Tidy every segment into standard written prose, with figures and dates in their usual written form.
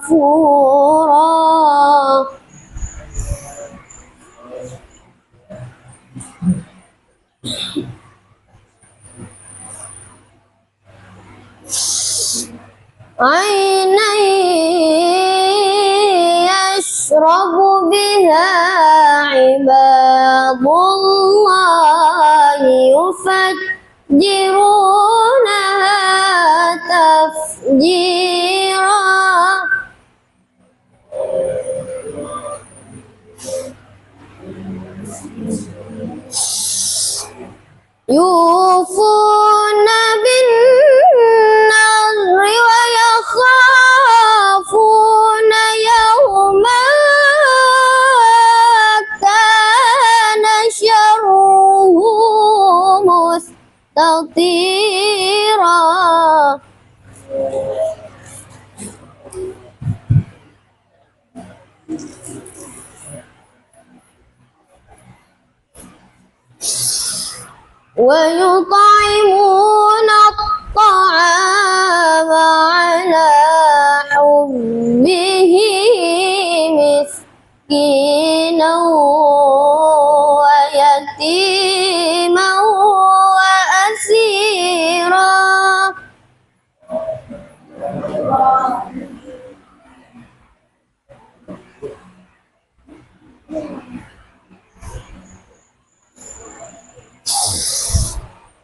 كفورا عينا يشرب بها عباد الله يفجرونها تفجيرا يوفون بالنذر ويخافون يوما كان شره مستطيرا ويطعمون الطعام على حبه مسكينا ويتيما وأسيرا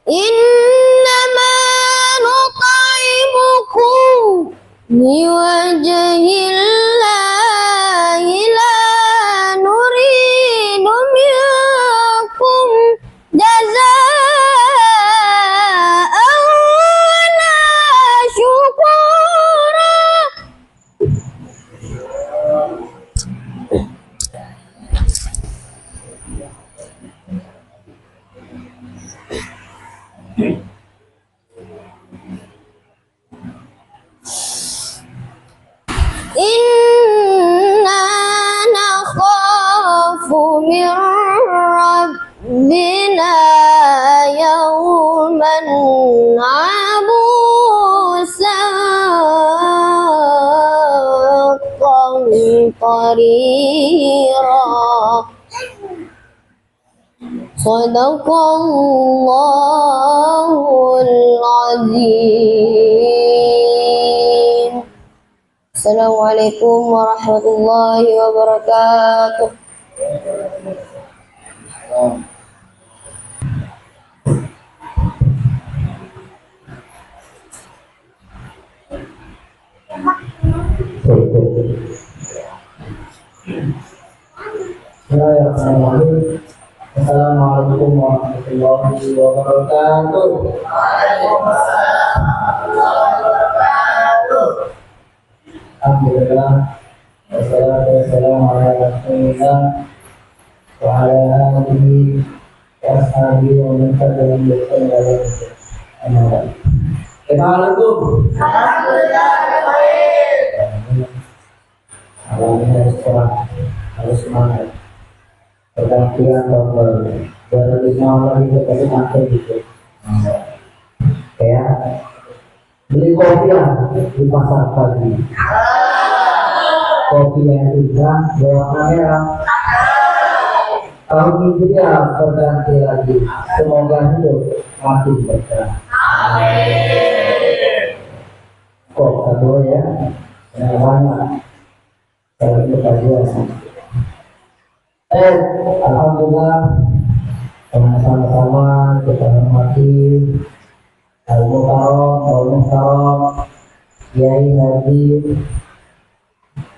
إنما نطعمكم لوجه الله لا نريد منكم جزاء ولا شكورا Inna nakhafu min rabbina yawman abusan qamtarira. Sadaqallahul azim. Assalamualaikum warahmatullahi wabarakatuh. Assalamualaikum warahmatullahi wabarakatuh. Alhamdulillah, wassalatu wassalamu ala rasulillah wa ala alihi wa ashabihi wa man tabi'ahum bi ihsan ila yaumil qiyamah. Assalamualaikum. Alhamdulillah, baik. Alhamdulillah, harus semangat. Pergantian tahun baru 2005 lagi kita nanti gitu. Ya, beli kopi lah di pasar pagi. Kopi yang juga bawa kamera. Tahun ini dia berganti lagi. Semoga hidup makin berkah. Amin. Kok satu ya? Yang banyak. Kalau itu kajian. Alhamdulillah, sama-sama kita hormati Al-Mukarram, Kiai Haji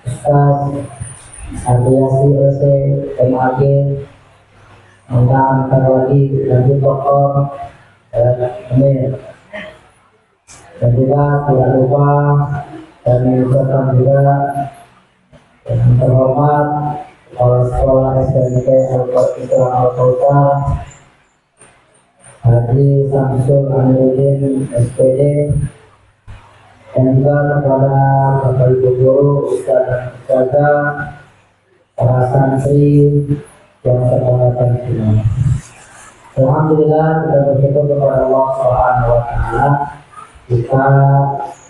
Ustaz Adiasi OC MAG, Angga Karwadi dan Doktor Amir. Dan juga tidak lupa dan mengucapkan juga yang terhormat Kepala Sekolah SMK Al-Fatihah Al-Kautsar Haji Samsul Amiruddin SPD, dan juga kepada Bapak Ibu Guru, Ustaz dan Ustazah, para santri yang terhormat semua. Alhamdulillah kita bersyukur kepada Allah Subhanahu wa taala, kita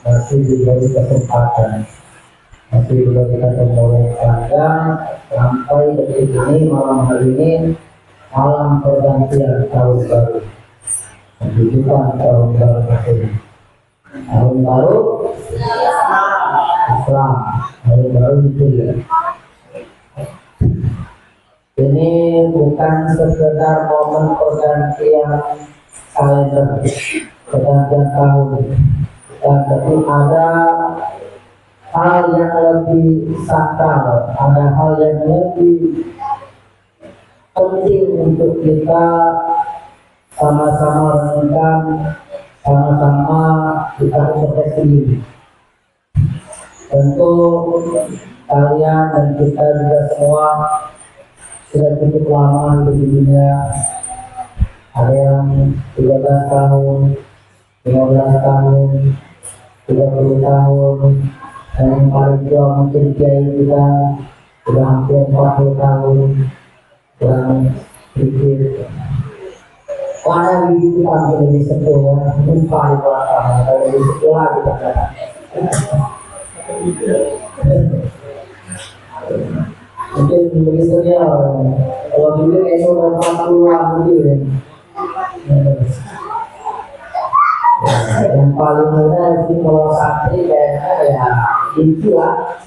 masih diberi kesempatan, masih diberi kesempatan panjang sampai detik ini, malam hari ini, malam pergantian tahun baru, kehidupan tahun baru ini. Tahun baru Islam, tahun baru Hijriah. Ini bukan sekedar momen pergantian kalender, pergantian tahun, tapi ada hal yang lebih sakral, ada hal yang lebih penting untuk kita sama-sama renungkan, sama-sama kita introspeksi. Tentu kalian dan kita juga semua sudah cukup lama di dunia. Ada yang 13 tahun, 15 tahun, 30 tahun, dan yang paling tua mungkin kiai kita sudah hampir 40 tahun dan sedikit. Karena di kita menjadi sekolah, mungkin paling belakang, kalau di sekolah kita kata. Mungkin begitu ya, kalau dulu kayaknya udah 40-an gitu ya. Yang paling mudah itu kalau santri kayaknya ya itu lah.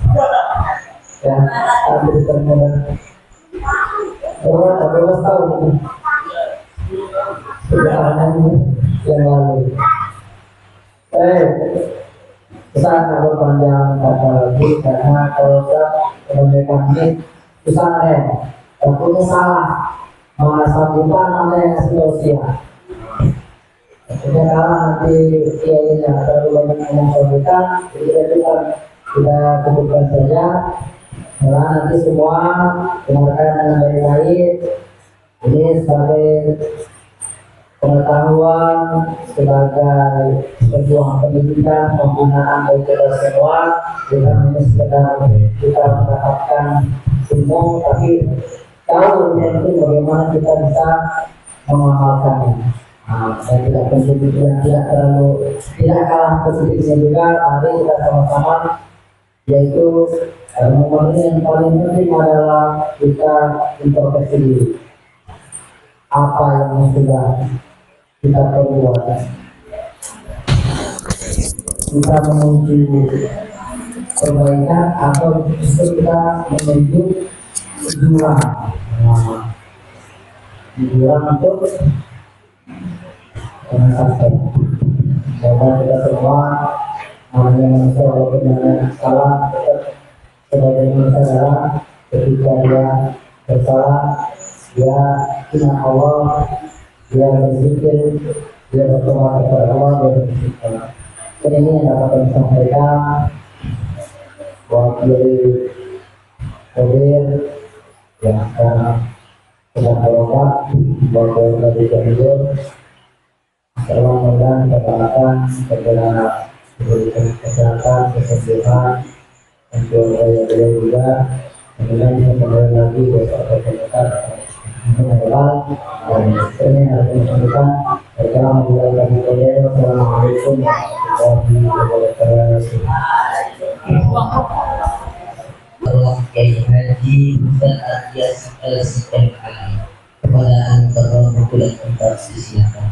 Ya, santri termuda. Berapa 12 tahun itu? Perjalanan yang lalu. Besar kalau panjang kata lagi karena kalau mereka ini susah punya salah mana sambutan mana yang sosial. Jadi kalau nanti kiainya atau banyak ngomong sambutan, jadi kita cukupkan saja. Karena nanti semua dengarkan dengan baik-baik. Ini sebagai pengetahuan, sebagai perjuangan pendidikan, pembinaan bagi kita semua. Bukan hanya sekedar kita mendapatkan ilmu, tapi tahu lebih penting bagaimana kita bisa mengamalkannya. Saya tidak positif yang tidak kalah positifnya juga. Mari kita sama-sama, yaitu momen yang paling penting adalah kita introspeksi diri. Apa yang sudah kita perbuat, kita menuju perbaikan atau justru kita menuju jurang, jurang untuk sampai. Semoga kita semua namanya manusia walaupun namanya salah tetap sebagai manusia adalah ketika dia bersalah, dia ingat Allah, dia berzikir, dia berdoa kepada Allah, dia berzikir. Dan ini yang dapat kami sampaikan buat diri hadir yang sekarang sedang berobat, buat dari jauh. Semoga kesehatan, segera diberikan kesehatan, kesembuhan, dan beliau juga kemudian bisa kembali lagi besok atau dekat mengenal dan ini harus disampaikan. Assalamualaikum warahmatullahi wabarakatuh. Allah Kiai Haji Ustaz Adyas Al-Sikali kepada antar bulan tempat disilakan.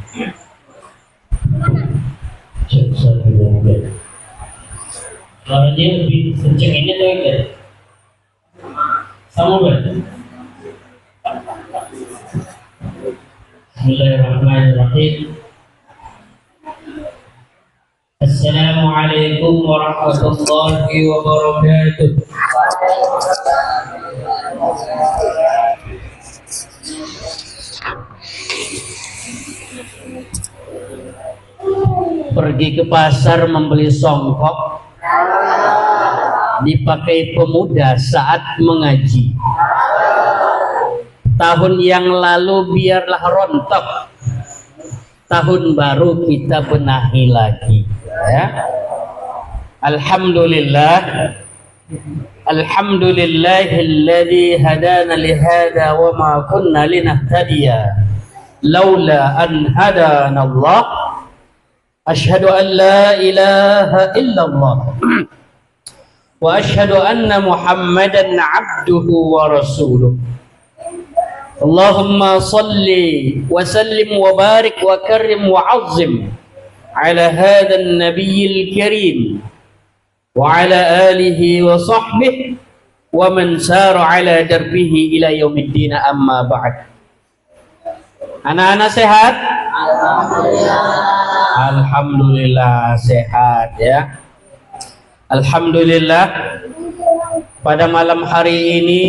Suaranya lebih kenceng ini atau enggak? Sama kan? Bismillahirrahmanirrahim. Assalamualaikum warahmatullahi wabarakatuh. Pergi ke pasar membeli songkok dipakai pemuda saat mengaji. Tahun yang lalu biarlah rontok, tahun baru kita benahi lagi ya. Alhamdulillah, alhamdulillahilladzi hadana lihada wa ma kunna linahtadiya laula an hadana Allah. أشهد أن لا إله إلا الله وأشهد أن محمدا عبده ورسوله اللهم صل وسلم وبارك وكرم وعظم على هذا النبي الكريم وعلى آله وصحبه ومن سار على دربه إلى يوم الدين أما بعد. Anak-anak sehat? Alhamdulillah sehat ya. Alhamdulillah pada malam hari ini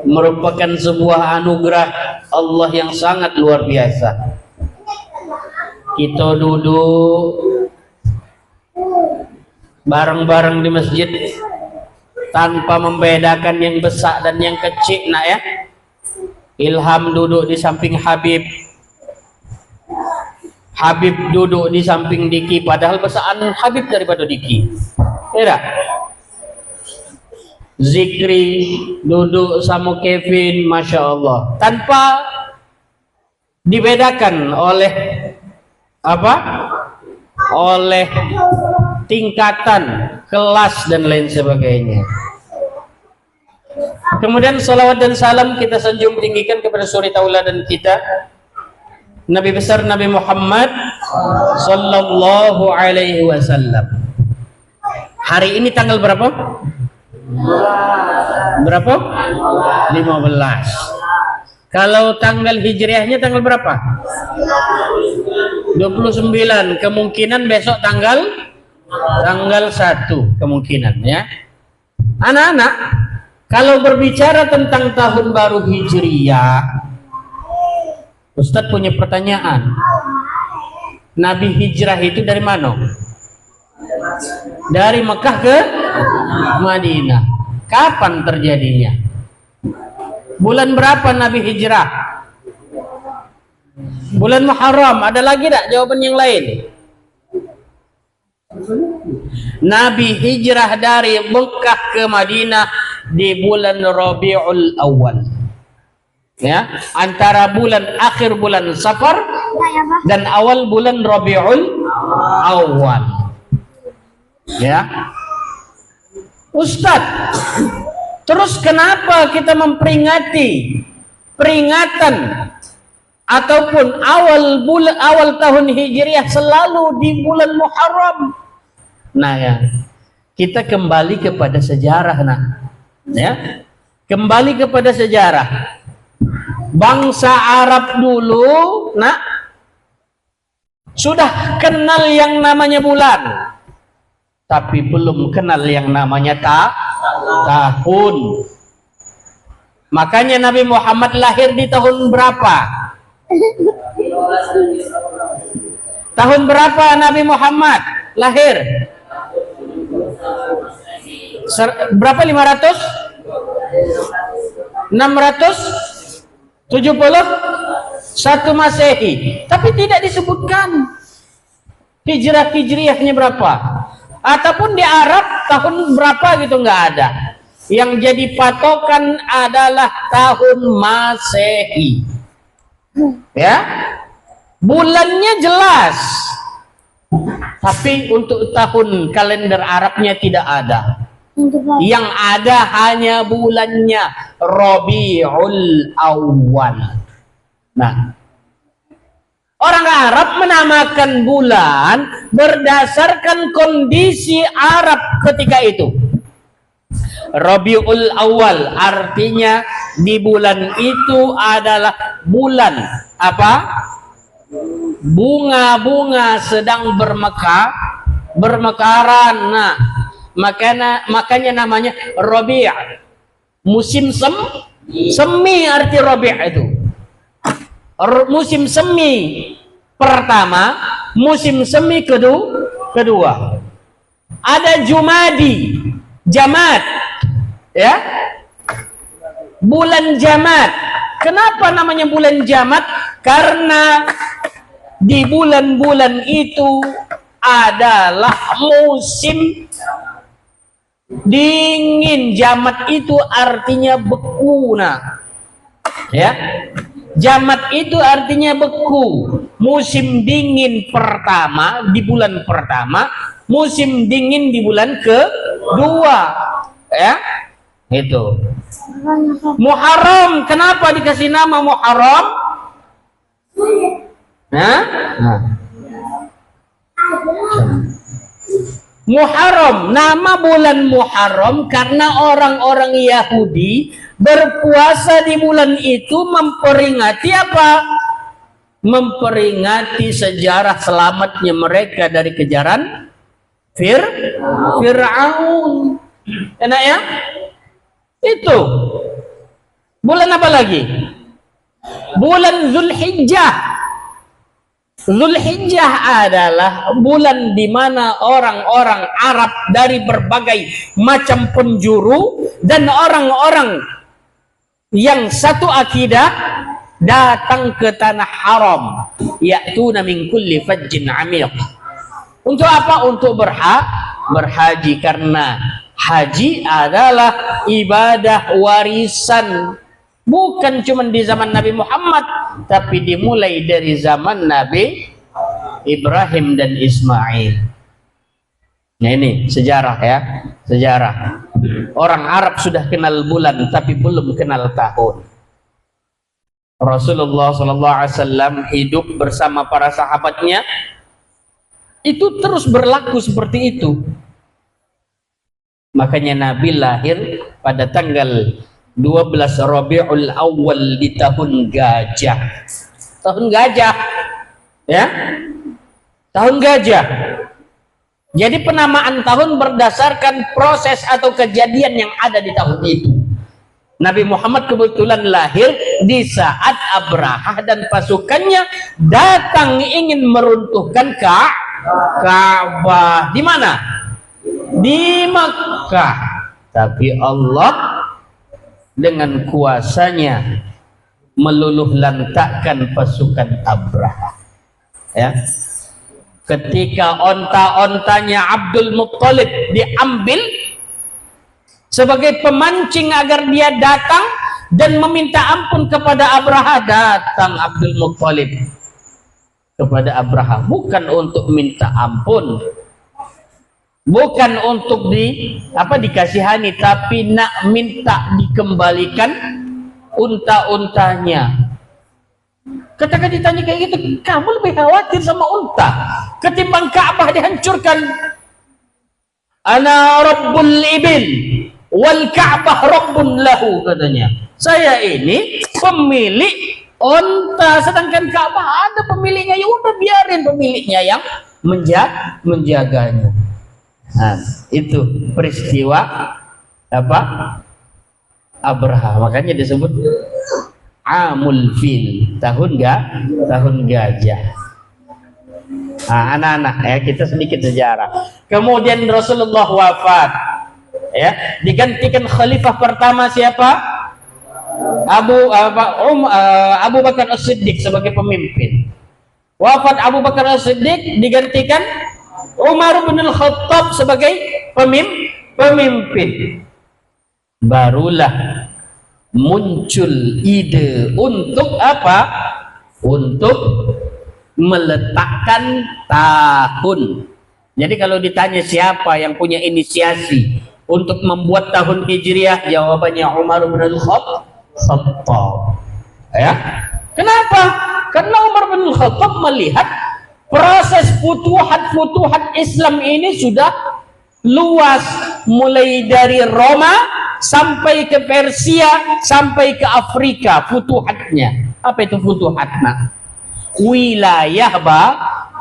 merupakan sebuah anugerah Allah yang sangat luar biasa. Kita duduk bareng-bareng di masjid tanpa membedakan yang besar dan yang kecil, nak ya. Ilham duduk di samping Habib, Habib duduk di samping Diki, padahal besaan Habib daripada Diki. Tidak. Zikri duduk sama Kevin, masya Allah, tanpa dibedakan oleh apa? Oleh tingkatan, kelas dan lain sebagainya. Kemudian salawat dan salam kita sanjung tinggikan kepada suri tauladan kita, Nabi besar Nabi Muhammad sallallahu alaihi wasallam. Hari ini tanggal berapa? Berapa? 15. Kalau tanggal hijriahnya tanggal berapa? 29. Kemungkinan besok tanggal 1 kemungkinan ya. Anak-anak, kalau berbicara tentang tahun baru Hijriyah, Ustadz punya pertanyaan. Nabi hijrah itu dari mana? Dari Mekah ke Madinah. Kapan terjadinya? Bulan berapa Nabi hijrah? Bulan Muharram. Ada lagi tak jawaban yang lain? Nabi hijrah dari Mekah ke Madinah di bulan Rabiul Awal. Ya, antara bulan akhir bulan Safar dan awal bulan Rabiul Awal. Ya. Ustadz, terus kenapa kita memperingati peringatan ataupun awal tahun Hijriah selalu di bulan Muharram? Nah ya, kita kembali kepada sejarah, nah. Ya. Kembali kepada sejarah. Bangsa Arab dulu, nah, sudah kenal yang namanya bulan, tapi belum kenal yang namanya tahun. Makanya Nabi Muhammad lahir di tahun berapa? Tahun berapa Nabi Muhammad lahir? Berapa? 671 Masehi, tapi tidak disebutkan hijriahnya berapa, ataupun di Arab tahun berapa gitu, nggak ada. Yang jadi patokan adalah tahun Masehi. Ya, bulannya jelas, tapi untuk tahun kalender Arabnya tidak ada. Yang ada hanya bulannya Rabiul Awal. Nah, orang Arab menamakan bulan berdasarkan kondisi Arab ketika itu. Rabiul Awal artinya di bulan itu adalah bulan apa? Bunga-bunga sedang bermekaran. Nah, makanya namanya Rabi'. Musim semi arti Rabi' itu. Musim semi pertama, musim semi kedua. Ada Jumadi, Jamad, ya. Bulan Jamad. Kenapa namanya bulan Jamad? Karena di bulan-bulan itu adalah musim dingin. Jamad itu artinya beku, nah, ya. Jamat itu artinya beku. Musim dingin pertama di bulan pertama, musim dingin di bulan kedua. Ya, itu. Muharram, kenapa dikasih nama Muharram? Nah. Muharram, nama bulan Muharram karena orang-orang Yahudi berpuasa di bulan itu memperingati apa? Memperingati sejarah selamatnya mereka dari kejaran Fir'aun. Enak ya? Itu. Bulan apa lagi? Bulan Zulhijjah. Zulhijjah adalah bulan di mana orang-orang Arab dari berbagai macam penjuru dan orang-orang yang satu akidah datang ke tanah haram, ya'tuna min kulli fajjin 'amiq. Untuk apa? Untuk berhaji, karena haji adalah ibadah warisan. Bukan cuma di zaman Nabi Muhammad, tapi dimulai dari zaman Nabi Ibrahim dan Ismail. Nah ini sejarah ya, sejarah. Orang Arab sudah kenal bulan, tapi belum kenal tahun. Rasulullah SAW hidup bersama para sahabatnya, itu terus berlaku seperti itu. Makanya Nabi lahir pada tanggal 12 Rabiul Awal di tahun gajah. Tahun gajah. Ya. Tahun gajah. Jadi penamaan tahun berdasarkan proses atau kejadian yang ada di tahun itu. Nabi Muhammad kebetulan lahir di saat Abrahah dan pasukannya datang ingin meruntuhkan Ka'bah. Di mana? Di Makkah. Tapi Allah dengan kuasanya meluluh lantakkan pasukan Abraha. Ya. Ketika onta-ontanya Abdul Muttalib diambil sebagai pemancing agar dia datang dan meminta ampun kepada Abraha, datang Abdul Muttalib kepada Abraha bukan untuk minta ampun, bukan untuk dikasihani, tapi nak minta dikembalikan unta-untanya. Ketika ditanya kayak gitu, kamu lebih khawatir sama unta ketimbang Ka'bah dihancurkan. Ana rabbul ibil wal Ka'bah rabbun lahu, katanya. Saya ini pemilik unta, sedangkan Ka'bah ada pemiliknya. Ya udah biarin pemiliknya yang menjaganya. Nah, itu peristiwa apa? Abraha. Makanya disebut Amul Fil, tahun gajah. Nah, anak-anak ya, kita sedikit sejarah. Kemudian Rasulullah wafat. Ya, digantikan khalifah pertama siapa? Abu Bakar As-Siddiq sebagai pemimpin. Wafat Abu Bakar As-Siddiq, digantikan Umar bin Al-Khattab sebagai pemimpin. Barulah muncul ide untuk apa? Untuk meletakkan tahun. Jadi kalau ditanya siapa yang punya inisiasi untuk membuat tahun Hijriah, jawabannya Umar bin Al-Khattab. Ya. Kenapa? Karena Umar bin Al-Khattab melihat proses futuhat Islam ini sudah luas, mulai dari Roma sampai ke Persia sampai ke Afrika. Futuhatnya apa itu futuhatnya? Wilayah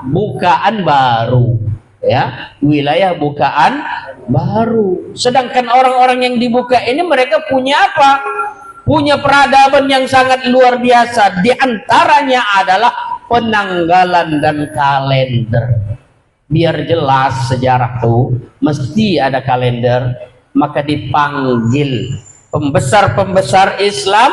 bukaan baru, ya, wilayah bukaan baru. Sedangkan orang-orang yang dibuka ini mereka punya apa? Punya peradaban yang sangat luar biasa. Di antaranya adalah penanggalan dan kalender. Biar jelas sejarah tuh mesti ada kalender, maka dipanggil pembesar-pembesar Islam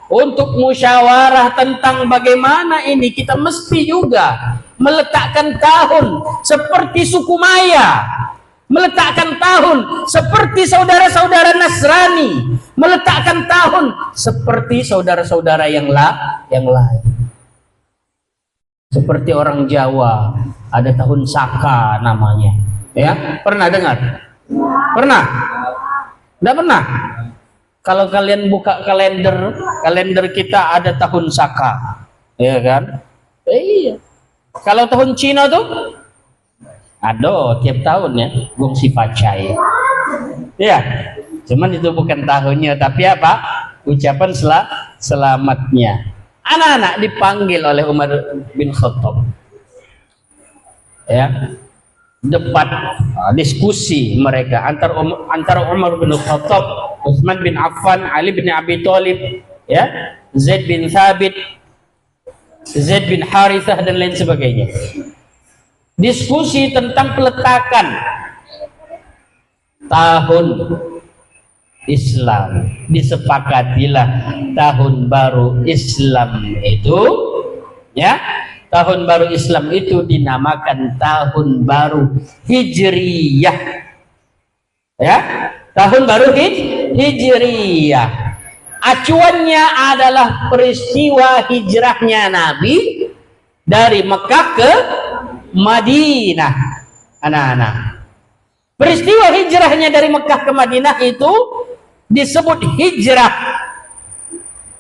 untuk musyawarah tentang bagaimana ini kita mesti juga meletakkan tahun seperti suku Maya, meletakkan tahun seperti saudara-saudara Nasrani, meletakkan tahun seperti saudara-saudara yang lain. Seperti orang Jawa, ada tahun Saka namanya. Ya, pernah dengar? Pernah? Tidak pernah? Kalau kalian buka kalender kita ada tahun Saka, ya kan? Iya. Kalau tahun Cina tuh, ada tiap tahun ya, Gong Si Pacai. Ya, cuman itu bukan tahunnya, tapi apa? Ucapan selamatnya. Anak-anak dipanggil oleh Umar bin Khattab. Ya, debat, diskusi mereka antara Umar bin Khattab, Utsman bin Affan, Ali bin Abi Thalib, ya, Zaid bin Thabit, Zaid bin Harithah dan lain sebagainya. Diskusi tentang peletakan tahun Islam. Disepakatilah tahun baru Islam itu, ya, tahun baru Islam itu dinamakan tahun baru Hijriyah. Ya, tahun baru Hijriyah. Acuannya adalah peristiwa hijrahnya Nabi dari Mekah ke Madinah. Anak-anak, peristiwa hijrahnya dari Mekah ke Madinah itu disebut hijrah.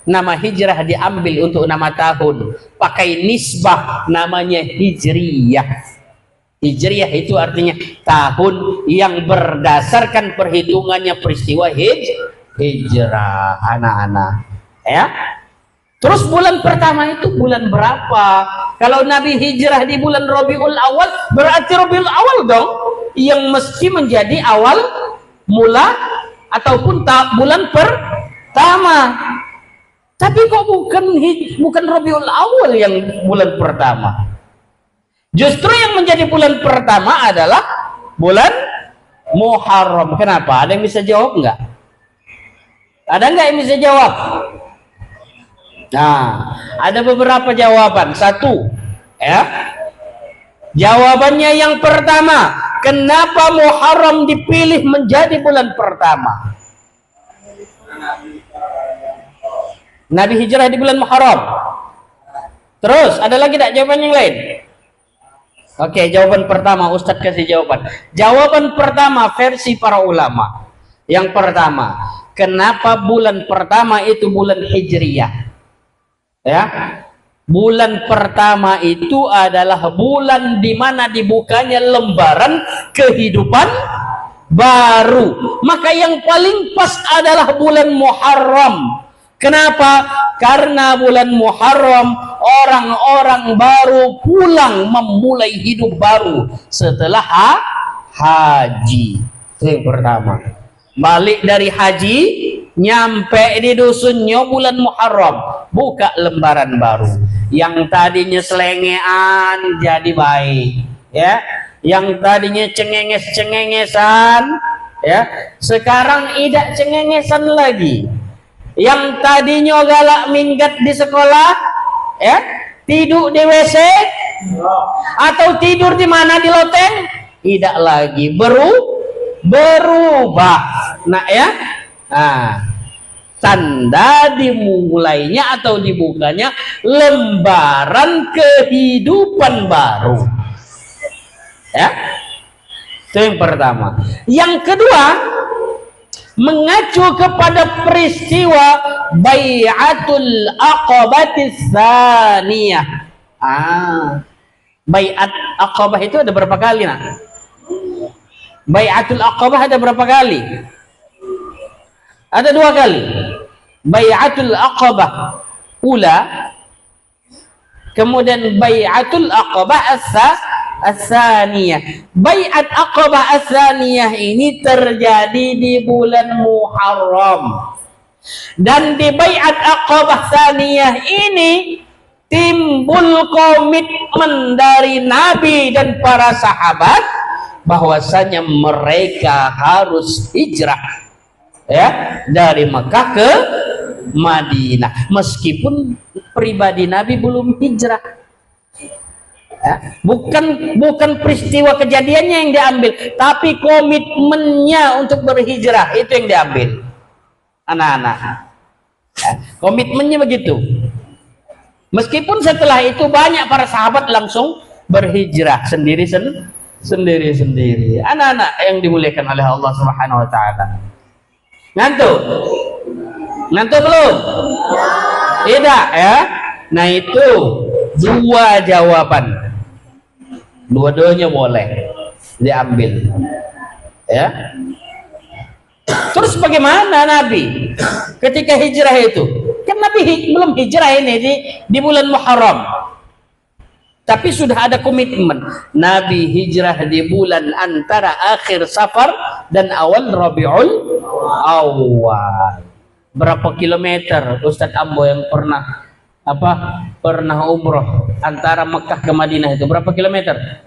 Nama hijrah diambil untuk nama tahun, pakai nisbah, namanya Hijriyah. Hijriyah itu artinya tahun yang berdasarkan perhitungannya peristiwa hijrah. Anak-anak, ya. Terus bulan pertama itu bulan berapa? Kalau Nabi hijrah di bulan Rabiul Awal, berarti Rabiul Awal dong yang mesti menjadi awal mula ataupun bulan pertama. Tapi kok bukan Rabiul Awal yang bulan pertama? Justru yang menjadi bulan pertama adalah bulan Muharram. Kenapa? Ada yang bisa jawab nggak? Ada nggak yang bisa jawab? Nah, ada beberapa jawaban. Satu, ya, jawabannya yang pertama, kenapa Muharram dipilih menjadi bulan pertama? Nabi hijrah di bulan Muharram. Terus, ada lagi tak jawaban yang lain? Oke, jawaban pertama, Ustadz kasih jawaban. Jawaban pertama versi para ulama. Yang pertama, kenapa bulan pertama itu bulan Hijriyah? Ya, bulan pertama itu adalah bulan di mana dibukanya lembaran kehidupan baru. Maka yang paling pas adalah bulan Muharram. Kenapa? Karena bulan Muharram orang-orang baru pulang memulai hidup baru setelah haji. Itu yang pertama. Balik dari haji, nyampe di dusunnya bulan Muharram, buka lembaran baru. Yang tadinya selengean jadi baik, ya. Yang tadinya cengenges-cengengesan, ya, sekarang tidak cengengesan lagi. Yang tadinya galak minggat di sekolah, ya, tidur di WC atau tidur di mana, di loteng, tidak lagi, berubah. Nah, ya, tanda dimulainya atau dibukanya lembaran kehidupan baru. Ya, itu yang pertama. Yang kedua, mengacu kepada peristiwa Bai'atul Aqabatis Tsaniyah. Bai'at Aqabah itu ada berapa kali, nak? Bai'atul Aqabah ada berapa kali? Ada 2 kali. Bai'atul Aqabah ula, kemudian Bai'atul Aqabah as-Tsaniyah. Bai'at Aqabah as-Tsaniyah ini terjadi di bulan Muharram. Dan di Bai'at Aqabah Tsaniyah ini timbul komitmen dari Nabi dan para sahabat bahwasanya mereka harus hijrah, ya, dari Mekah ke Madinah, meskipun pribadi Nabi belum hijrah. Ya, bukan peristiwa kejadiannya yang diambil, tapi komitmennya untuk berhijrah itu yang diambil. anak-anak. Ya, komitmennya begitu. Meskipun setelah itu banyak para sahabat langsung berhijrah sendiri-sendiri. Anak-anak yang dimuliakan oleh Allah Subhanahu wa taala. Ngantuk? Ngantuk belum? Tidak ya. Nah itu dua jawaban. Dua-duanya boleh diambil. Ya. Terus bagaimana Nabi ketika hijrah itu? Kan Nabi belum hijrah ini di bulan Muharram. Tapi sudah ada komitmen. Nabi hijrah di bulan antara akhir Safar dan awal Rabiul Awal. Berapa kilometer Ustadz Ambo yang pernah umroh antara Mekah ke Madinah itu berapa kilometer?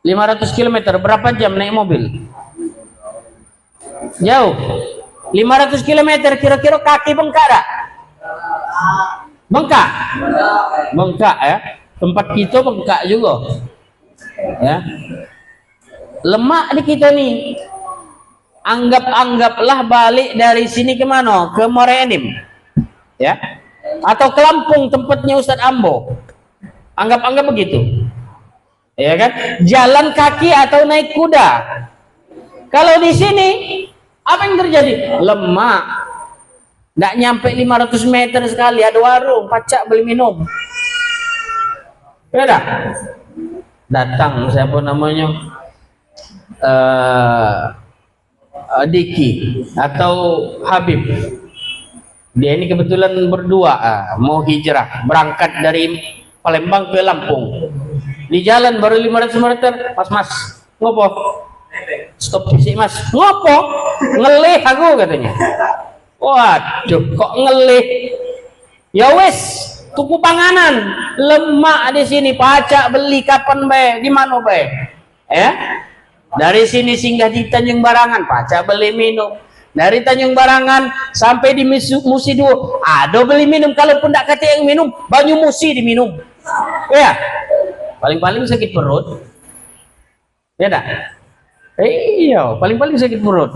500 kilometer. Berapa jam naik mobil? Jauh. 500 kilometer kira-kira kaki bengkak tak? Bengkak? Bengkak ya. Tempat kita bengkak juga. Ya. Lemak di kita nih. Anggaplah balik dari sini ke mana? Ke Muara Enim. Ya. Atau ke Lampung tempatnya Ustadz Ambo. Anggap begitu. Ya kan? Jalan kaki atau naik kuda. Kalau di sini apa yang terjadi? Lemak. Nggak nyampe 500 meter sekali ada warung, pacak beli minum. Beda. Datang siapa namanya? Diki atau Habib. Dia ini kebetulan berdua mau hijrah, berangkat dari Palembang ke Lampung. Di jalan baru 500 meter, mas ngopo? Stop sih mas, ngopo? Ngelih aku katanya. Waduh, kok ngelih? Ya wes, tuku panganan, lemak di sini, pacak beli kapan be, di mana be? Ya, dari sini singgah di Tanjung Barangan, pacak beli minum. Dari Tanjung Barangan sampai di Musi Duo, ada beli minum. Kalaupun tidak kata yang minum, banyu musi diminum. Ya, paling-paling sakit perut. Ya tak? Iya, paling-paling sakit perut.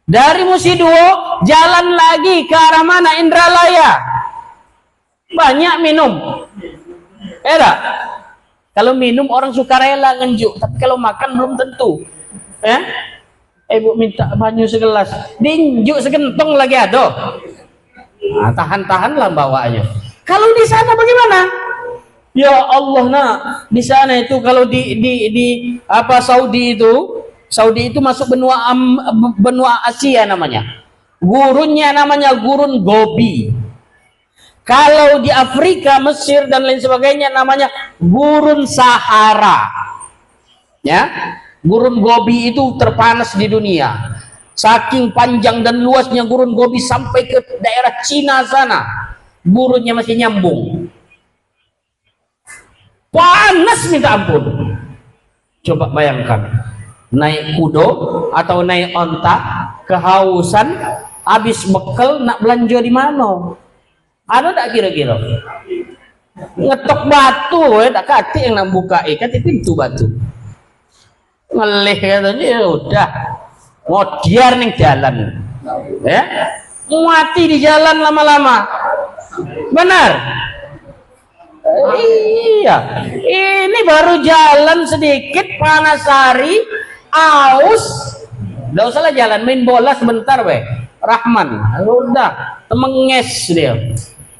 Dari Musi Duo jalan lagi ke arah mana? Indralaya. Banyak minum. Tak? Kalau minum orang suka rela ngenjuk, tapi kalau makan belum tentu. Ya? Ibu minta banyu segelas, diinjuk segentong lagi ada. Nah, tahan-tahanlah bawaannya. Kalau di sana bagaimana? Ya Allah, nak, di sana itu kalau di Saudi itu masuk benua Asia namanya. Gurunnya namanya gurun Gobi. Kalau di Afrika, Mesir dan lain sebagainya namanya gurun Sahara. Ya. Gurun Gobi itu terpanas di dunia. Saking panjang dan luasnya gurun Gobi sampai ke daerah Cina sana. Gurunnya masih nyambung. Panas minta ampun. Coba bayangkan. Naik kudo atau naik onta, kehausan, habis bekal nak belanja di mana? Ada tak kira-kira? Ngetok batu, tak kati yang nak buka, kati pintu batu. Ngelih katanya, ya udah ngodiar nih jalan, ya mati di jalan lama-lama. Benar? Iya, ini baru jalan sedikit, panas hari, aus, nggak usah lah jalan, main bola sebentar weh, Rahman, udah temenges dia,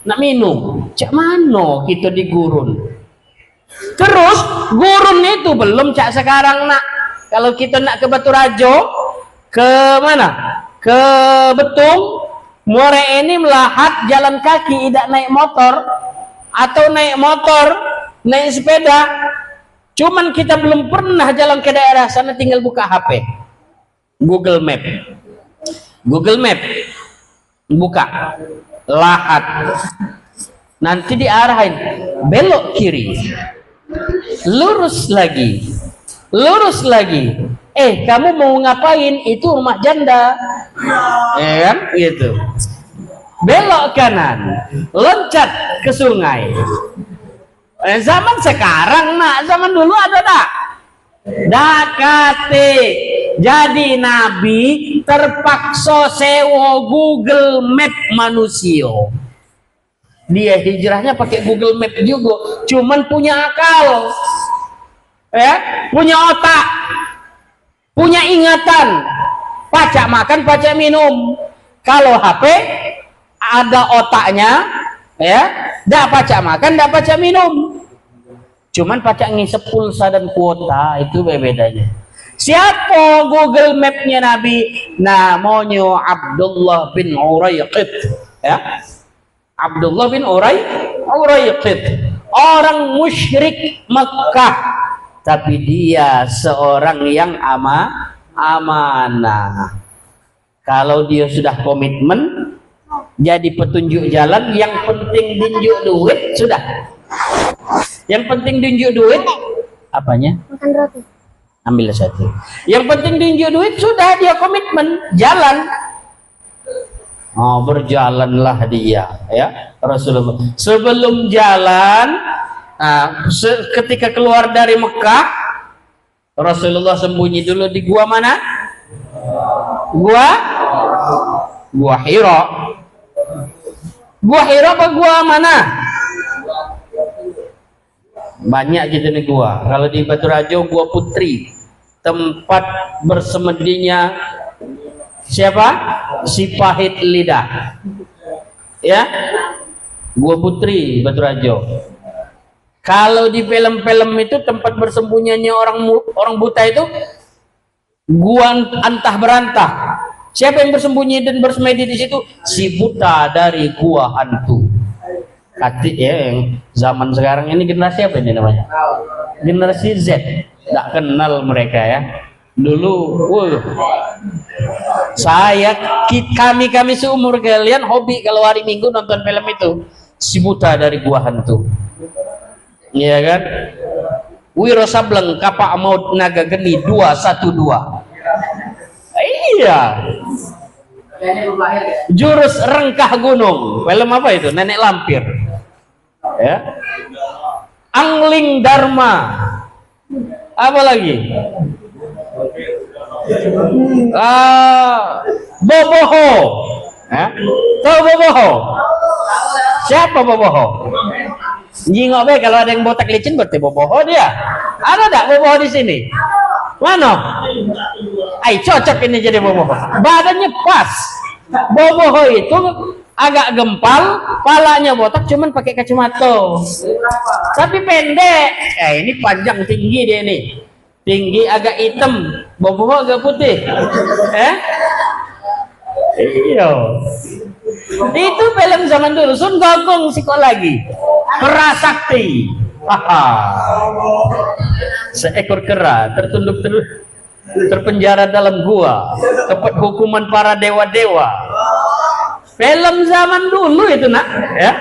nak minum, cak mano kita di gurun. Terus gurun itu belum cak sekarang nak. Kalau kita nak ke Batu Rajo, ke mana? Ke Betung, Muara Enim, Lahat, jalan kaki, tidak naik motor, atau naik motor, naik sepeda. Cuman kita belum pernah jalan ke daerah sana, tinggal buka HP, Google Map, buka Lahat, nanti diarahin belok kiri, lurus lagi. Kamu mau ngapain? Itu rumah janda. Ya kan? Gitu. Belok kanan, loncat ke sungai. Zaman sekarang nak, zaman dulu ada tak? Dakate. Jadi Nabi terpaksa sewa Google Map manusia. Dia hijrahnya pakai Google Map juga, cuman punya akal, ya, punya otak, punya ingatan. Pacak makan, pacak minum. Kalau HP ada otaknya, ya, dak pacak makan, dak pacak minum. Cuman pacak ngisep pulsa dan kuota, itu bedanya. Siapa Google Map-nya Nabi? Namanya Abdullah bin Urayqit, ya. Abdullah bin Urayqit, orang musyrik Mekah, tapi dia seorang yang amanah. Kalau dia sudah komitmen jadi petunjuk jalan, yang penting tunjuk duit sudah. Yang penting tunjuk duit, apanya? Makan roti. Ambil satu. Yang penting tunjuk duit sudah, dia komitmen jalan. Oh, berjalanlah dia, ya. Rasulullah sebelum jalan, ketika keluar dari Mekah, Rasulullah sembunyi dulu di gua mana? Gua Hira. Gua Hira apa gua mana? Banyak gitu nih gua. Kalau di Batu Rajo, Gua Putri, tempat bersemedinya siapa? Si Pahit Lidah, ya. Gua Putri, Batu Rajo. Kalau di film-film itu tempat bersembunyinya orang buta itu gua antah berantah. Siapa yang bersembunyi dan bersemedi di situ? Si buta dari gua hantu. Katik ya, yang zaman sekarang ini generasi apa ini namanya? Generasi Z. Nggak kenal mereka ya. Dulu, kami seumur kalian hobi kalau hari Minggu nonton film itu, Si Buta dari Gua Hantu. Iya kan? Wiro Sableng Kapak Maut Naga Geni 212. Iya. Jurus Rengkah Gunung. Film apa itu? Nenek Lampir. Ya. Angling Dharma. Apa lagi? Boboho. Ya. Tahu Boboho? Siapa Boboho? Jingok be, kalau ada yang botak licin berarti Boboho dia. Ada tak Boboho di sini? Mana? Ay, cocok ini jadi Boboho. Badannya pas. Boboho itu agak gempal, palanya botak, cuman pakai kacamata. Tapi pendek. Ini panjang tinggi dia nih. Tinggi agak hitam, Boboho agak putih. Iya. Itu film zaman dulu. Sun Gokong siko lagi. Prasakti. Seekor kera tertunduk terpenjara dalam gua, dapat hukuman para dewa-dewa. Film zaman dulu itu nak, ya.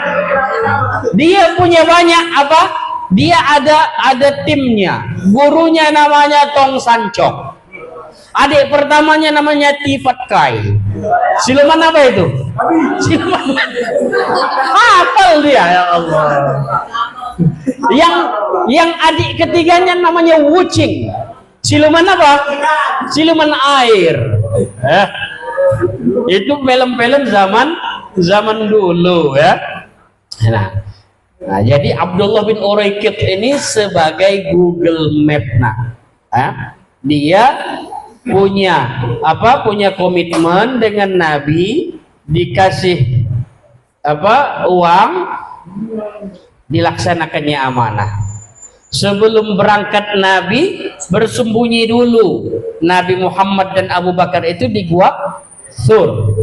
Dia punya banyak apa? Dia ada timnya. Gurunya namanya Tong Sancok. Adik pertamanya namanya Tifat Kai. Siluman apa itu? Siluman. Hafal dia, ya Allah. Yang adik ketiganya namanya Wucing. Siluman apa? Siluman air. Itu film-film zaman dulu ya. Nah, jadi Abdullah bin Urayqit ini sebagai Google Map. Dia punya komitmen dengan Nabi, dikasih uang, dilaksanakannya amanah. Sebelum berangkat Nabi bersembunyi dulu Nabi Muhammad dan Abu Bakar itu di Gua Sur.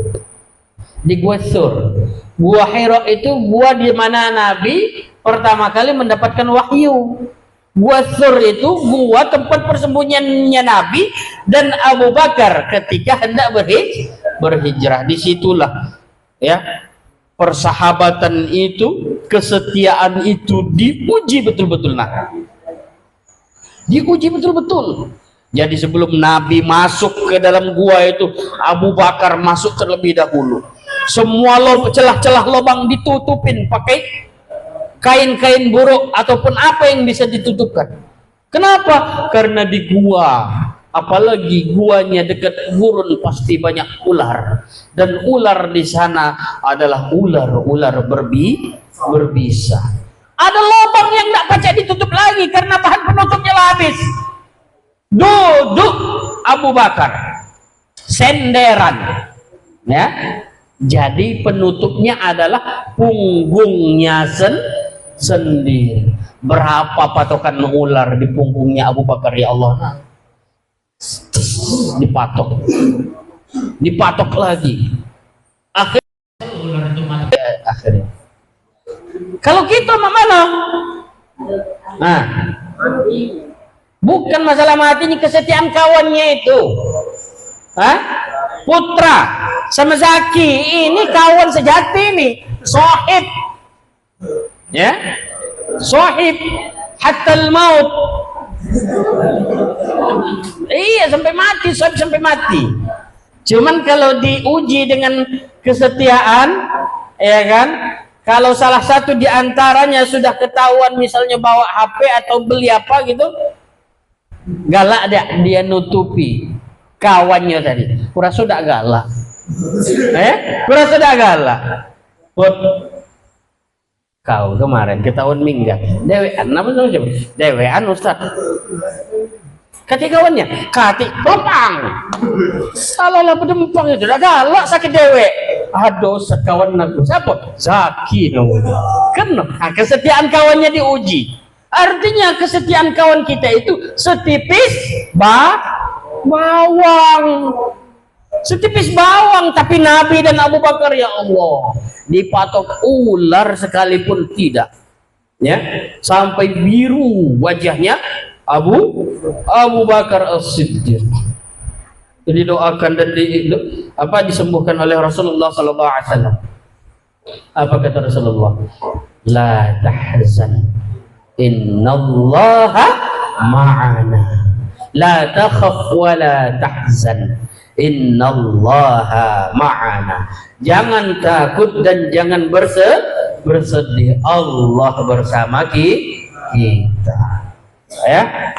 Di Gua Sur. Gua Hira itu gua di mana Nabi pertama kali mendapatkan wahyu. Gua Sur itu gua tempat persembunyiannya Nabi dan Abu Bakar ketika hendak berhijrah. Disitulah ya persahabatan itu, kesetiaan itu diuji betul-betul. Diuji betul-betul. Jadi sebelum Nabi masuk ke dalam gua itu, Abu Bakar masuk terlebih dahulu. Semua celah-celah lubang ditutupin pakai kain-kain buruk ataupun apa yang bisa ditutupkan. Kenapa? Karena di gua apalagi guanya dekat gurun pasti banyak ular, dan ular di sana adalah ular-ular berbisa. Ada lubang yang tidak pacak ditutup lagi karena bahan penutupnya lah habis. Duduk Abu Bakar senderan, ya. Jadi penutupnya adalah punggungnya sendiri. Berapa patokan ular di punggungnya Abu Bakar, ya Allah? Dipatok lagi. Akhirnya ular itu mati. Akhirnya. Kalau kita mana? Nah, bukan masalah mati, ini kesetiaan kawannya itu. Hah? Putra sama Zaki ini kawan sejati nih, sohib, ya, sohib hatta al-maut. Iya, sampai mati, sampai mati. Cuman kalau diuji dengan kesetiaan, ya kan, kalau salah satu di antaranya sudah ketahuan misalnya bawa HP atau beli apa gitu, galak dia nutupi kawannya tadi. Kurang sudah galak. Kurang sudah galak. Kau kemarin ketahuan minggat. Dewean apa namanya? Dewean Ustaz. Kati kawannya, kati pempang. Salah lah pedempang itu. Dah galak sakit dewe. Aduh, sekawan aku. Siapa? Zaki namanya. Kenapa? Kesetiaan kawannya diuji. Artinya kesetiaan kawan kita itu setipis bawang. Setipis bawang, tapi Nabi dan Abu Bakar, ya Allah, dipatok ular sekalipun tidak, ya, sampai biru wajahnya Abu Bakar As-Siddiq. Didoakan dan disembuhkan oleh Rasulullah sallallahu alaihi wasallam. Apa kata Rasulullah? La tahzan, innallaha ma'ana. La takhaf wa la tahzan, innallaha ma'ana. Jangan takut dan jangan bersedih, Allah bersama kita. Ya.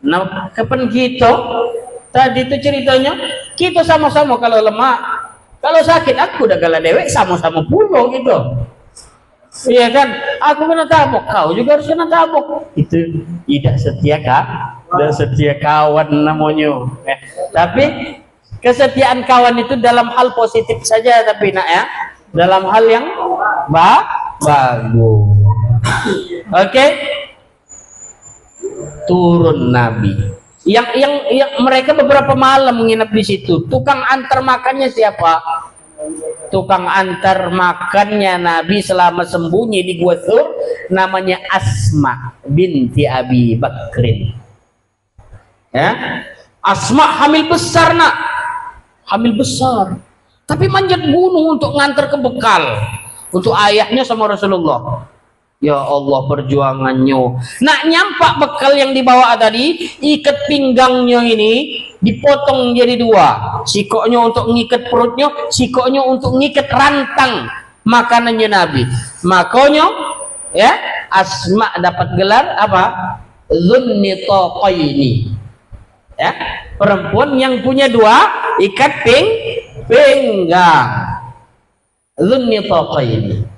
Nah, kapan kita tadi itu ceritanya, kita sama-sama kalau lemah, kalau sakit aku udah gala dewek sama-sama pulau gitu. Iya kan? Aku kena tabok, kau juga harus kena tabok. Itu tidak setia dan setia kawan namanya. Tapi kesetiaan kawan itu dalam hal positif saja, tapi nak ya, dalam hal yang bagus. Oke? Turun Nabi. Yang mereka beberapa malam menginap di situ. Tukang antar makannya siapa? Tukang antar makannya Nabi selama sembunyi di Gua Tsur namanya Asma binti Abi Bakrin. Ya, Asma hamil besar, nak, hamil besar, tapi manjat gunung untuk ngantar ke bekal untuk ayahnya sama Rasulullah. Ya Allah, perjuangannya. Nak nyampak bekal yang dibawa tadi, ikat pinggangnya ini dipotong jadi dua. Sikoknya untuk ngikat perutnya, sikoknya untuk ngikat rantang makanannya Nabi. Makanya, ya, Asma dapat gelar apa? Zunnitaqaini. Ya, perempuan yang punya dua ikat pinggang. Zunnitaqaini.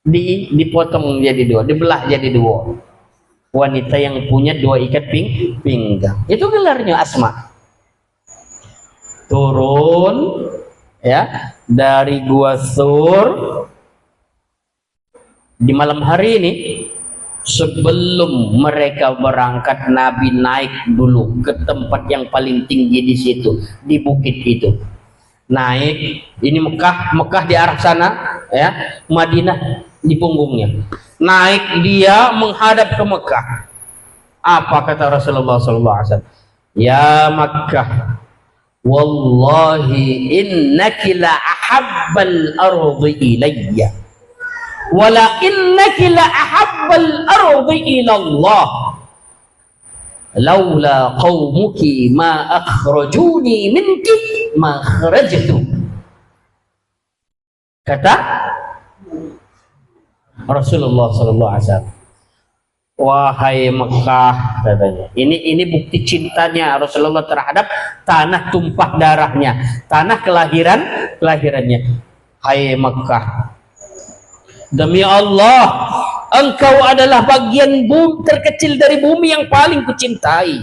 Dipotong jadi dua, dibelah jadi dua. Wanita yang punya dua ikat pinggang. Itu gelarnya Asma. Turun, ya, dari Gua Tsur di malam hari ini. Sebelum mereka berangkat, Nabi naik dulu ke tempat yang paling tinggi di situ, di bukit itu. Naik, ini Mekah di arah sana, ya, Madinah di punggungnya. Naik dia menghadap ke Mekah. Apa kata Rasulullah SAW? Ya Mekah, wallahi innaki la ahabbal ardi ilayya, wala innaki la ahabbal ardi ilallah, laula qaumuki ma akhrajuni minki ma kharajtu. Kata Rasulullah sallallahu alaihi wasallam, Wahai Mekah, katanya. Ini bukti cintanya Rasulullah terhadap tanah tumpah darahnya, tanah kelahirannya. Hai Mekah, demi Allah, engkau adalah bagian bumi terkecil dari bumi yang paling kucintai.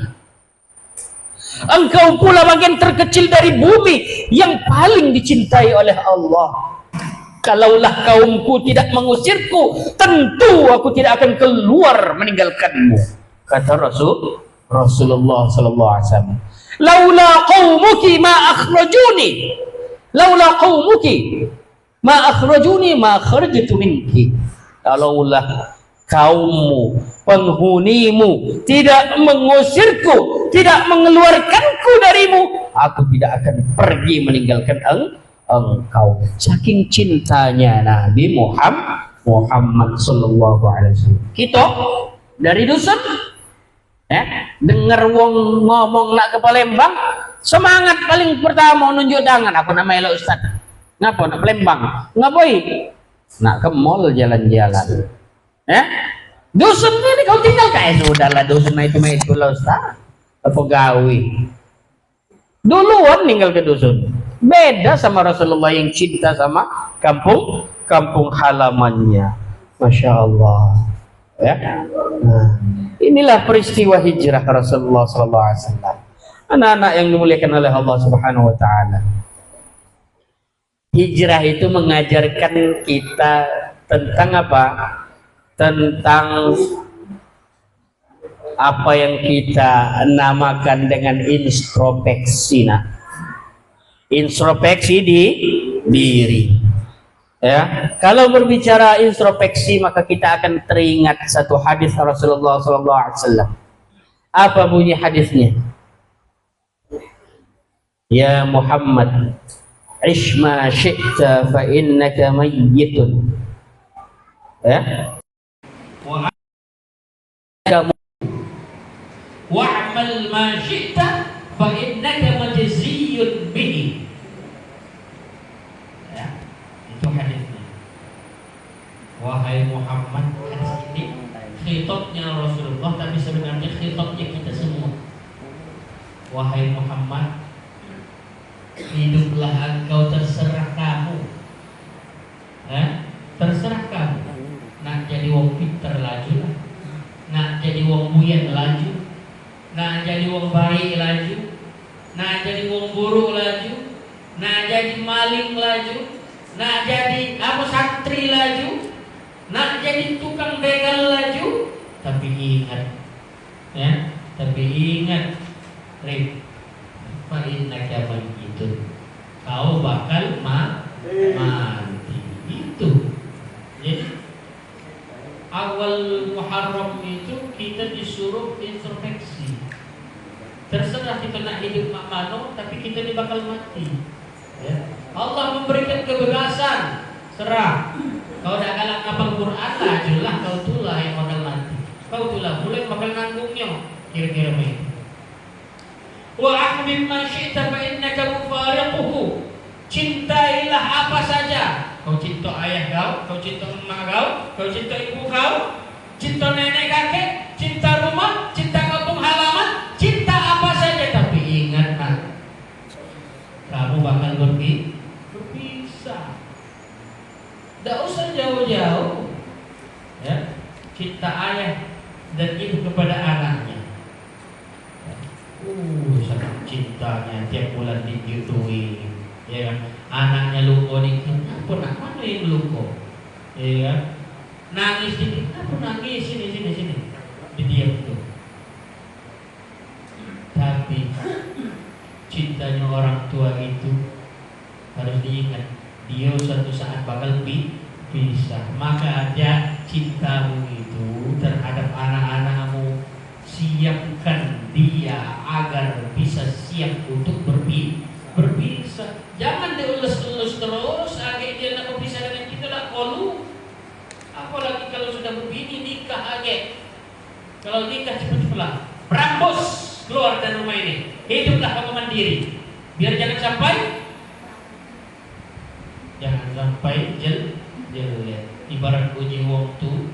Engkau pula bagian terkecil dari bumi yang paling dicintai oleh Allah. Kalaulah kaumku tidak mengusirku, tentu aku tidak akan keluar meninggalkanmu. Kata Rasulullah sallallahu alaihi wasallam. Laula qaumuki ma akhrajuni. Laula qaumuki ma akhrajuni ma kharajtu minki. Kalaulah kaummu, penghunimu tidak mengusirku, tidak mengeluarkanku darimu, aku tidak akan pergi meninggalkan engkau. Saking cintanya Nabi Muhammad sallallahu alaihi wasallam. Kita dari dusun dengar wong ngomong nak ke Palembang, semangat paling pertama nunjuk tangan. Aku nama Elo Ustaz. Ngapa nak Palembang? Ngapoi? Nak ke mall jalan-jalan. Dusun ini kau tinggal kayak sudahlah, dusun itu lah Ustaz. Apa gawe? Duluan tinggal ke dusun. Beda sama Rasulullah yang cinta sama kampung halamannya. Masya Allah. Ya. Nah, inilah peristiwa hijrah Rasulullah SAW. Anak-anak yang dimuliakan oleh Allah Subhanahu Wa Taala. Hijrah itu mengajarkan kita tentang apa? Tentang apa yang kita namakan dengan introspeksi. Introspeksi di diri. Ya, kalau berbicara introspeksi maka kita akan teringat satu hadis Rasulullah SAW. Apa bunyi hadisnya? Ya Muhammad, ish ma syi'ta fa innaka mayyitun. Ya. Wa'mal ma syi'ta fa innaka majziyun bihi. Ya, itu hadisnya. Wahai Muhammad, hadis ini khitabnya Rasulullah tapi sebenarnya khitabnya kita semua. Wahai Muhammad, hiduplah engkau terserah kamu. Terserah kamu. Nak jadi wong pinter laju lah. Nak jadi wong buyan laju. Nak jadi wong baik laju. Nak jadi wong buruk laju. Nak jadi maling laju. Nak jadi apa santri laju. Nak jadi tukang begal laju. Tapi ingat, ya, tapi ingat, Rif, fa innaka mayyitun. Kau bakal mati. Itu. Jadi awal Muharram itu kita disuruh introspeksi. Terserah kita nak hidup mak mano, tapi kita ni bakal mati. Ya. Allah memberikan kebebasan, serah. Kau dah galak ngapal Quran lah, jelah kau tulah yang bakal mati. Kau tulah boleh bakal nanggungnya. Kira-kira begitu. Wa ahbib ma syi'ta fa innaka mufariquhu. Cintailah apa saja. Kau cinta ayah kau cinta emak kau cinta ibu kau, cinta nenek kakek, cinta rumah, cinta kampung halaman, cinta apa saja. Tapi ingat nak, kamu bakal berpisah. Tidak usah jauh-jauh. Ya, cinta ayah dan ibu kepada anaknya. Sangat cintanya tiap bulan digituin. Ya kan? Anaknya lupa nih, kenapa nak mana yang lupa? Ya kan? Nangis dikit, kenapa nangis? Sini. Didiam tuh. Tapi cintanya orang tua itu harus diingat, dia suatu saat bakal pisah. Maka aja cintamu itu terhadap anak-anakmu, siapkan dia agar bisa siap untuk berpisah. Jangan diulus-ulus terus agar dia nak berpisah dengan kita lah kolu. Apalagi kalau sudah berbini nikah aja. Kalau nikah cepat-cepatlah, berambus keluar dari rumah ini. Hiduplah kamu mandiri. Biar jangan sampai jel ibarat uji wong tu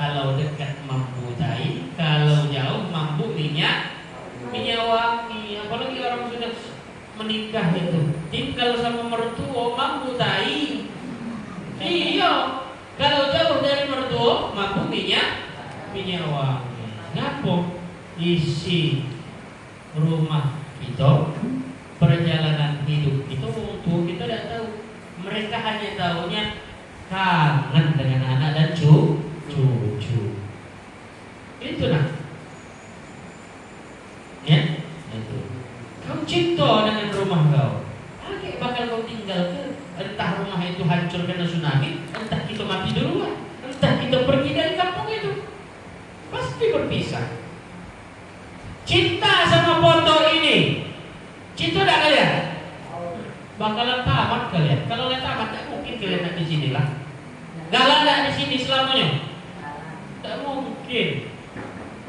Kalau dekat mampu tai, kalau jauh mampu minyak wangi. Apalagi orang sudah menikah itu, tinggal sama mertua mampu tai. Iya, kalau jauh dari mertua mampu minyak wangi. Ngapa isi rumah kita, perjalanan hidup itu orang tua kita tidak tahu. Mereka hanya tahunya kangen dengan anak dan cucu. Itu nah, ya, itu. Kau cinta dengan rumah kau, bakal kau tinggal ke, entah rumah itu hancur karena tsunami, entah kita mati duluan, entah kita pergi dari kampung itu, pasti berpisah. Cinta sama foto ini, cinta tak kalian? Bakalan tamat kalian. Kalau lihat tamat, tak mungkin kalian ada di sini lah. Galang tak di sini selamanya. Tak mungkin.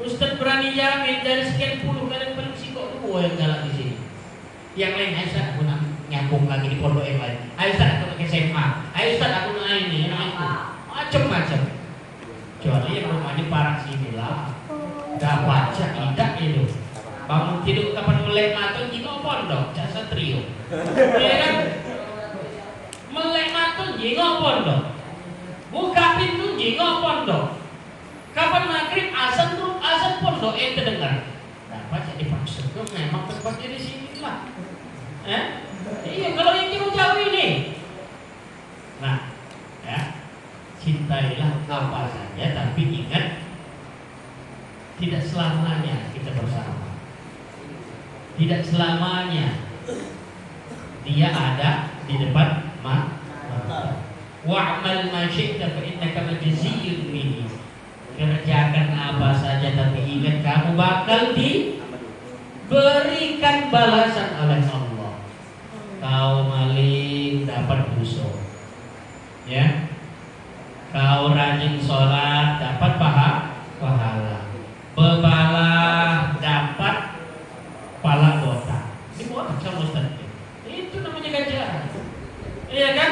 Ustaz berani jamin dari sekian puluh kalian paling psikok dua yang galak di sini. Yang lain, Aisyah aku nak nyambung lagi di pondok yang lain. Aisyah aku nak ke SMA. Aisyah aku nak ini, macam-macam. Kecuali yang rumahnya parah sini lah. Dah baca tidak itu. Bangun tidur kapan melek mata jingok pondok, jasa trio. Iya kan? Melek mata jingok pondok. Buka pintu jingok pondok. Kapan maghrib azan pondok terdengar. Dapat jadi paksa ke memang tempatnya di sini lah. Iya kalau yang jauh-jauh ini. Nah, ya, cintailah apa saja, tapi ingat tidak selamanya kita bersama. Tidak selamanya dia ada di depan mata. Wa'mal ma syi'ta fa innaka majziyyun bihi. Kerjakan apa saja tapi ingat kamu bakal diberikan balasan oleh Allah. Kau maling dapat busuk, ya. Kau rajin sholat dapat pahala. Bebalah dapat pala botak. Dibuat sama Ustaz. Itu namanya ganjaran. Iya kan?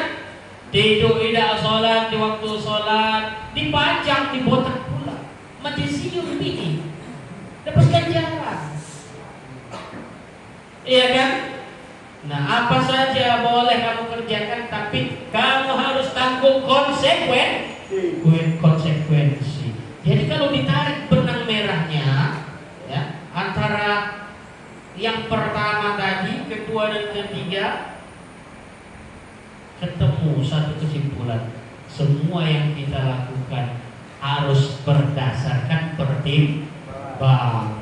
Tidur tidak sholat di waktu sholat, dipajang di botak pula. Majziyyun bihi. Dapat ganjaran. Iya kan? Nah, apa saja boleh kamu kerjakan, tapi kamu harus tanggung konsekuensi. Jadi kalau ditarik benang merahnya, ya, antara yang pertama tadi, kedua dan ketiga, ketemu satu kesimpulan. Semua yang kita lakukan harus berdasarkan pertimbangan.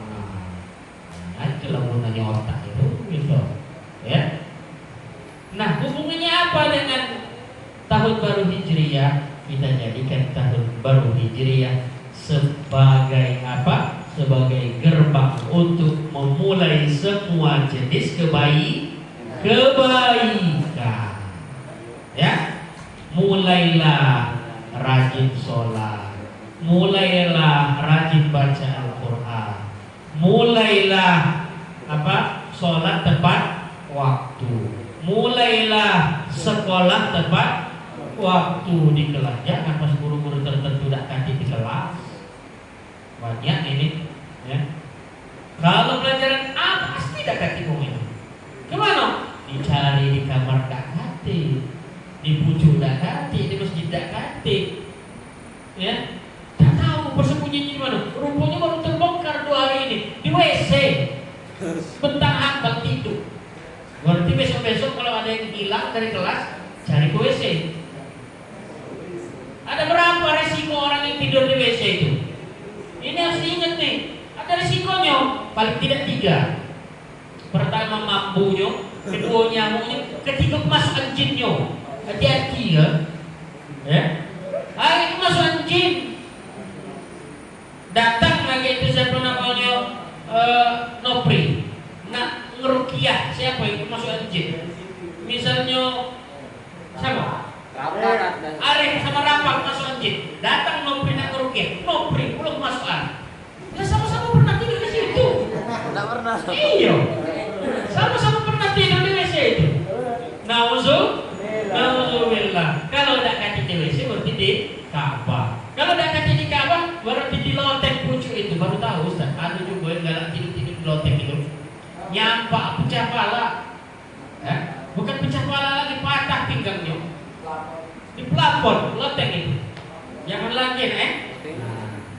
Nah, itulah gunanya otak itu, gitu. Ya. Nah, hubungannya apa dengan tahun baru Hijriyah? Kita jadikan tahun baru Hijriyah sebagai apa? Sebagai gerbang untuk memulai semua jenis kebaikan. Ya, mulailah rajin sholat, mulailah rajin baca Al-Quran, mulailah apa? Sholat tepat waktu, mulailah sekolah tepat waktu di kelas. Jangan pas guru-guru tertentu tidak kasih di kelas. Banyak ini, ya. Kalau pelajaran A pasti tidak kasih itu. Kemana? Dicari di kamar tak kasih, di bujuk tak kasih, di masjid tak kasih, ya. Tak tahu persembunyiannya di mana. Rupanya baru terbongkar 2 hari ini di WC. Bentang ambang tidur. Berarti besok-besok kalau ada yang hilang dari kelas, cari ke WC. Ada berapa resiko orang yang tidur di WC itu? Ini harus diingat nih. Ada resikonya, paling tidak 3. Pertama mampunya, kedua nyamuknya, ketiga kemasukan jinnya. Hati-hati ya. Hari kemasukan jin. Datang lagi itu siapa namanya? Nopri. Nak ngerukiah siapa yang kemasukan jin? Misalnya siapa? Arif sama Rapak kemasukan jin. Datang Nopri nak ngerukiah. Nopri pulang kemasukan. Ya sama-sama pernah tidur di situ. Tidak pernah. Iya. Sama-sama pernah tidur di WC itu. Nauzubillah. Kalau tidak kaki di WC berarti di Ka'bah. Kalau tidak kaki di Ka'bah nyampak pecah pala, ya? Bukan pecah pala lagi, patah pinggangnya, di pelapon, loteng itu. Jangan lagi,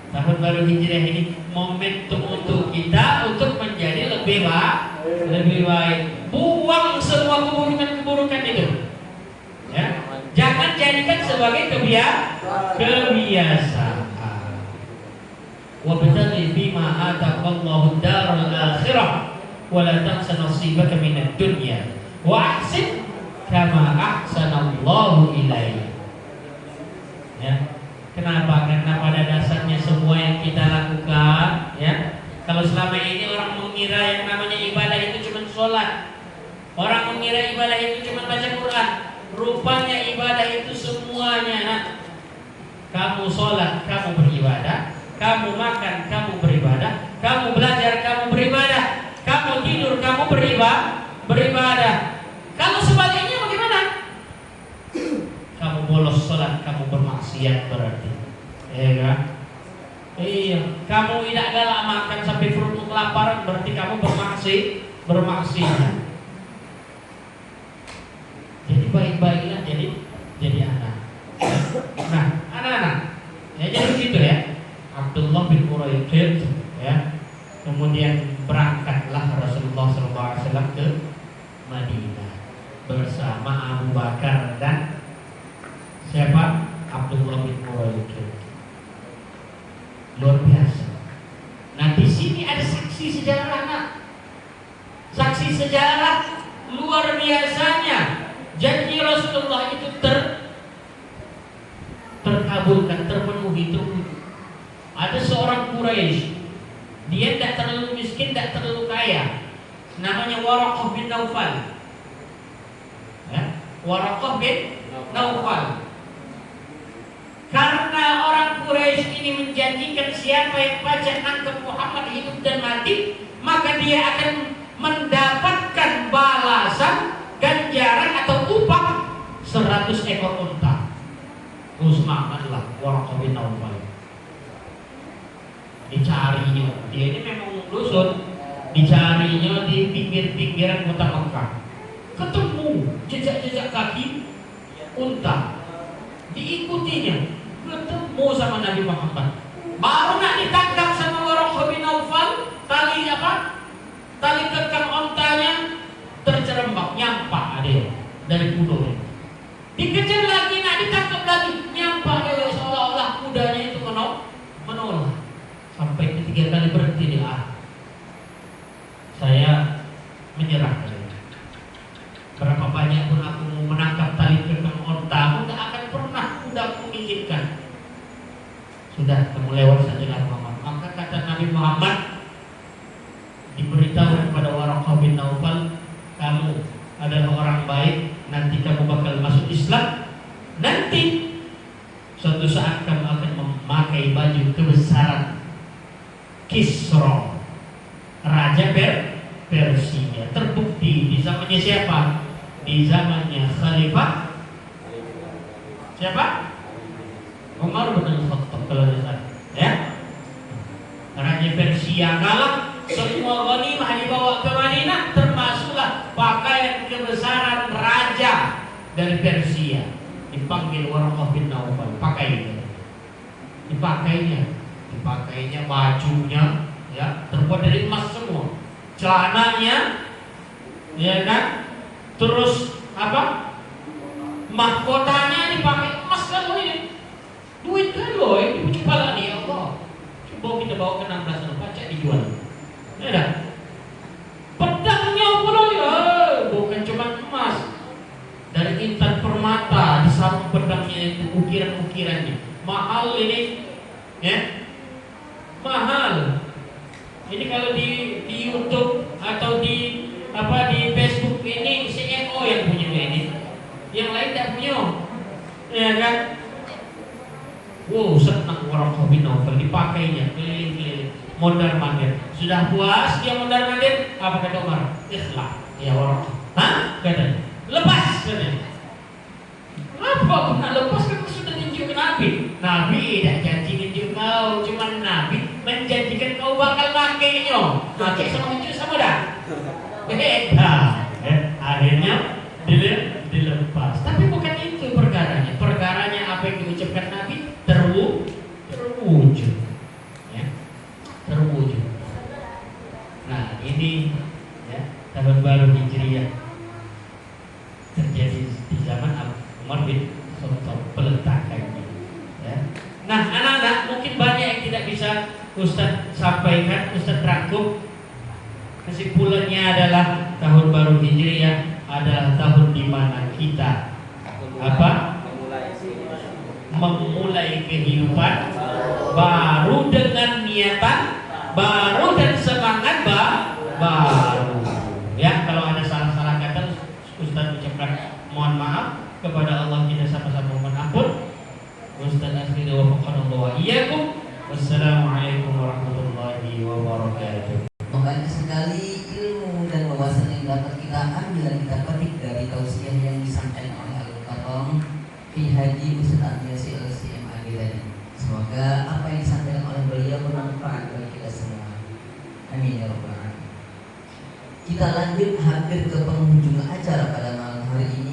tahun baru Hijriah ini momentum untuk kita untuk menjadi lebih baik. Buang semua keburukan itu, ya. Jangan jadikan sebagai kebiasaan. Wabtaghi fima ataqallahu ad-daral akhirah wa la tansa nasibaka minad dunya wa ahsin kama ahsanallahu ilaik. Ya. Kenapa? Karena pada dasarnya semua yang kita lakukan, ya. Kalau selama ini orang mengira yang namanya ibadah itu cuma sholat, orang mengira ibadah itu cuma baca Quran. Rupanya ibadah itu semuanya. Kamu sholat, kamu beribadah. Kamu makan, kamu beribadah. Kamu belajar, kamu beribadah. Kamu tidur, kamu beribadah. Kalau sebaliknya bagaimana? Kamu bolos sholat, kamu bermaksiat berarti, ya kan? Iya. Kamu tidak galak makan sampai perut kelaparan, berarti kamu bermaksiat. Jadi baik-baiklah jadi anak. Nah, anak-anak, ya jadi begitu ya. Abdullah bin Uraiqid, ya. Kemudian berangkatlah Rasulullah SAW ke Madinah bersama Abu Bakar dan siapa? Abdullah bin Uraiqid. Luar biasa. Nah, di sini ada saksi sejarah, nak. Saksi sejarah luar biasanya. Janji Rasulullah itu terkabulkan, terpenuhi, terwujud. Ada seorang Quraisy, dia tidak terlalu miskin, tidak terlalu kaya. Namanya Waraqah bin Naufal. Ya? Waraqah bin Naufal. Karena orang Quraisy ini menjanjikan siapa yang pajak nangkep Muhammad hidup dan mati, maka dia akan mendapatkan balasan, ganjaran atau upah 100 ekor unta. Semangatlah Waraqah bin Naufal. Dicarinya, dia ini memang dusun, dicarinya di pinggir-pinggiran kota Mekah. Ketemu jejak-jejak kaki unta, diikutinya, ketemu sama Nabi Muhammad. Baru nak ditangkap sama Waraqah bin Naufal, tali kekang ontanya tercerembab, nyampak dia dari kuda. Dikejar lagi, nak ditangkap lagi, nyampak dia, seolah-olah kudanya itu menolak. Sampai ketiga kali berhenti dia, saya menyerah. Berapa banyak pun aku mau menangkap tali kekang ontamu, tak akan pernah kudaku mengizinkan. Sudah, kamu lewat saja dengan Muhammad. Maka kata Nabi Muhammad, diberitahu kepada Waraqah bin Naufal, kamu adalah orang baik, nanti kamu bakal masuk Islam. Nanti suatu saat kamu akan memakai baju kebesaran Kisra, Raja Persia. Terbukti di zamannya siapa? Di zamannya Khalifah siapa? Umar bin Khattab kalau tidak, ya. Raja Persia kalah, semua ghanimah dibawa ke Madinah, termasuklah pakaian kebesaran raja dari Persia. Dipanggil Waraqah bin Naufal, dipakainya bajunya, ya, terbuat dari emas semua, celananya, ya kan, terus mahkotanya dipakai emas kan ini, duit kan loh, ini kepala nih Allah. Coba kita bawa ke 16 pajak dijual, ya kan? Pedangnya pula ya, bukan cuma emas, dari intan permata, di samping pedangnya itu ukiran-ukirannya mahal ini, ya. Mahal. Ini kalau di YouTube atau di Facebook ini CEO yang punya ini, yang lain tidak punya, ya kan? Wow, senang Waraqah bin Naufal, dipakainya keliling-keliling, mondar-mandir. Sudah puas dia mondar-mandir, apa kata Umar? Ikhlas, ya Waraqah. Hah? Katanya, lepas katanya. Apa nak lepas kan sudah tunjuk Nabi. Nabi tidak janji tunjuk kau, cuma Nabi menjanjikan kau bakal makainya. Pakai sama tunjuk sama dah. beda. Akhirnya dilepas. Tapi bukan itu perkaranya. Perkaranya apa yang diucapkan Nabi terwujud. Ya, terwujud. Nah, ini ya, tahun baru Hijriah terjadi di zaman Umar bin Khattab peletakannya. Ya. Nah, anak-anak mungkin banyak yang tidak bisa Ustaz sampaikan, Ustaz rangkum. Kesimpulannya adalah tahun baru Hijriah adalah tahun di mana kita memulai kehidupan baru dengan niatan baru dan semangat baru. Ya, kalau ada salah-salah kata Ustaz ucapkan mohon maaf kepada Allah, kita sama-sama mohon ampun. Ustaz akhiri wa faqanallahu wa iyyakum. Wassalamualaikum warahmatullahi wabarakatuh. Banyak sekali ilmu dan wawasan yang dapat kita ambil dan kita petik dari tausiah yang disampaikan oleh Al-Karam fi Haji Ustaz Yasir LCMAG tadi. Semoga apa yang disampaikan oleh beliau bermanfaat bagi kita semua. Amin ya rabbal alamin. Kita lanjut hampir ke penghujung acara pada malam hari ini.